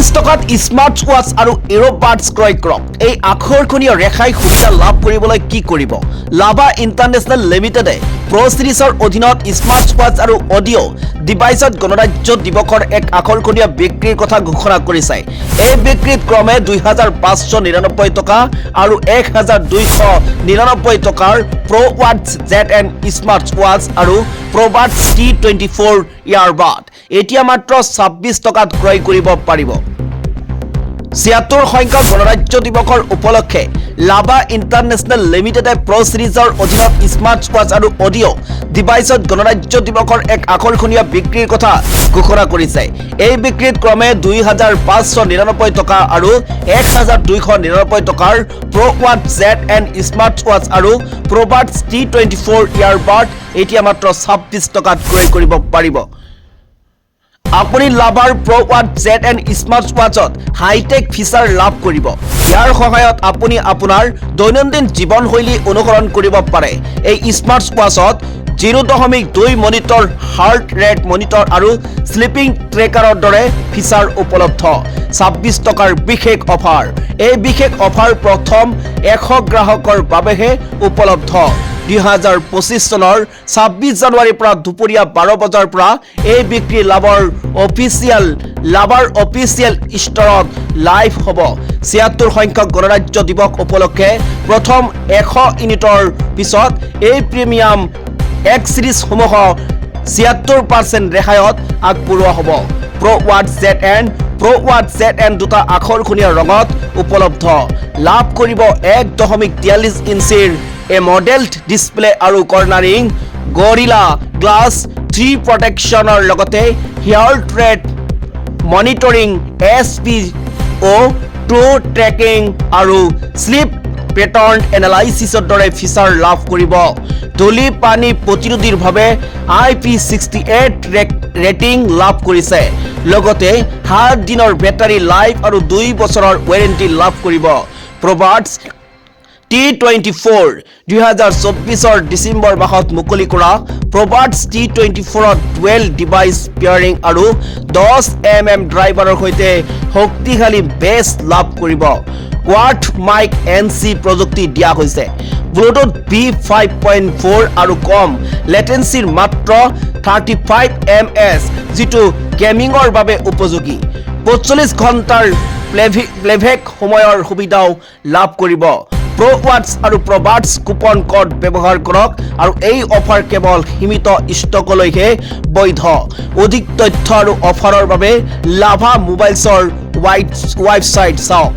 26 টকাত smart watch আৰু এৰোবাডছ ক্ৰয় কৰক। এই আকৰ্ষণীয় ৰেহাই সুবিধা লাভ কৰিবলৈ কি কৰিব? লাভা ইণ্টাৰনেশ্যনেল লিমিটেডে প্ৰ সিৰিজৰ অধীনত স্মাৰ্ট ৱাচ আৰু অডিঅ' ডিভাইচত গণৰাজ্য দিৱসৰ এক আকৰ্ষণীয় বিক্ৰীৰ কথা ঘোষণা কৰিছে। এই বিক্ৰীত ক্ৰমে 2599 টকা আৰু 1299 টকাৰ প্ৰ ৱাটছ ZN স্মাৰ্ট ৱাচ আৰু প্ৰবাডছ T24 ইয়াৰবাড এতিয়া মাত্ৰ 26 টকাত ক্ৰয় কৰিব পাৰিব। 76 সংখ্যক গণৰাজ্য দিৱসৰ উপলক্ষে লাভা ইণ্টাৰনেশ্যনেল লিমিটেডে প্ৰ সিৰিজৰ অধীনত স্মাৰ্ট ৱাচ আৰু অডিঅ' ডিভাইচত গণৰাজ্য দিৱসৰ এক আকৰ্ষণীয় বিক্ৰীৰ কথা ঘোষণা কৰিছে। এই বিক্ৰীত ক্ৰমে 2599 টকা আৰু 1299 টকাৰ প্ৰ ৱাটছ ZN স্মাৰ্ট ৱাচ আৰু প্ৰবাডছ T24 ইয়াৰবাড এতিয়া মাত্ৰ 26 টকাত ক্ৰয় কৰিব পাৰিব। আপুনি লাভাৰ প্ৰ ৱাটছ ZN স্মাৰ্ট ৱাচত হাইটেক ফিচাৰ লাভ কৰিব। ইয়াৰ সহায়ত আপুনি আপোনাৰ দৈনন্দিন জীৱনশৈলী অনুসৰণ কৰিব পাৰে। এই স্মাৰ্ট ৱাচত 0.2 মনিটৰ, হাৰ্ট ৰেট মনিটৰ আৰু স্লিপিং ট্ৰেকাৰৰ দৰে ফিচাৰ উপলব্ধ। 26 টকাৰ বিশেষ অফাৰ। এই বিশেষ অফাৰ প্ৰথম 100 গ্ৰাহকৰ বাবেহে উপলব্ধ। 2025 চনৰ 26 জানুৱাৰীৰ পৰা দুপৰীয়া 12 বজাৰ পৰা এই বিক্ৰী লাভাৰ অফিচিয়েল ষ্টৰত লাইভ হ'ব। 76 সংখ্যক গণৰাজ্য দিৱস উপলক্ষে প্ৰথম 100 ইউনিটৰ পিছত এই প্ৰিমিয়াম X সিৰিজসমূহ 76% ৰেহাইত আগবঢ়োৱা হ'ব। প্ৰ ৱাটছ ZN দুটা আকৰ্ষণীয় ৰঙত উপলব্ধ। লাভ কৰিব 1.43 ইঞ্চিৰ মডেলড ডিসপ্লে আৰু কৰ্নাৰিং গৰিলা গ্লাছ 3 প্ৰটেকশ্যনৰ লগতে heart rate monitoring, SpO2 tracking আৰু স্লিপ পেটাৰ্ণ এনালাইচিছৰ দৰে ফিচাৰ লাভ কৰিব। ধূলি পানী প্ৰতিৰোধীভাৱে IP68 ৰেটিং লাভ কৰিছে। লগতে 7 দিনৰ বেটাৰী লাইফ আৰু 2 বছৰৰ ৱাৰেণ্টি লাভ কৰিব। প্ৰবাডছ T24 2024 ডিচেম্বৰ মাহত মুকলি কৰা প্ৰবাডছ T24ত ডুৱেল ডিভাইচ পেয়াৰিং আৰু 10 mm ড্ৰাইভাৰৰ সৈতে শক্তিশালী বেছ লাভ কৰিব। কোৱাড মাইক NC প্ৰযুক্তি দিয়া হৈছে। ব্লুটুথ B5.4 আৰু কম লেটেন্সিৰ মাত্ৰ 35 ms, যিটো গেমিঙৰ বাবে উপযোগী। 45 ঘণ্টাৰ প্লেবেক সময়ৰ সুবিধাও লাভ কৰিব। প্ৰ ৱাটছ আৰু প্ৰবাডছ কুপন কোড ব্যৱহাৰ কৰক আৰু এই অফাৰ কেৱল সীমিত ষ্টকলৈহে বৈধ। অধিক তথ্য আৰু অফাৰৰ বাবে লাভা মোবাইলছৰ ৱেবছাইট চাওক।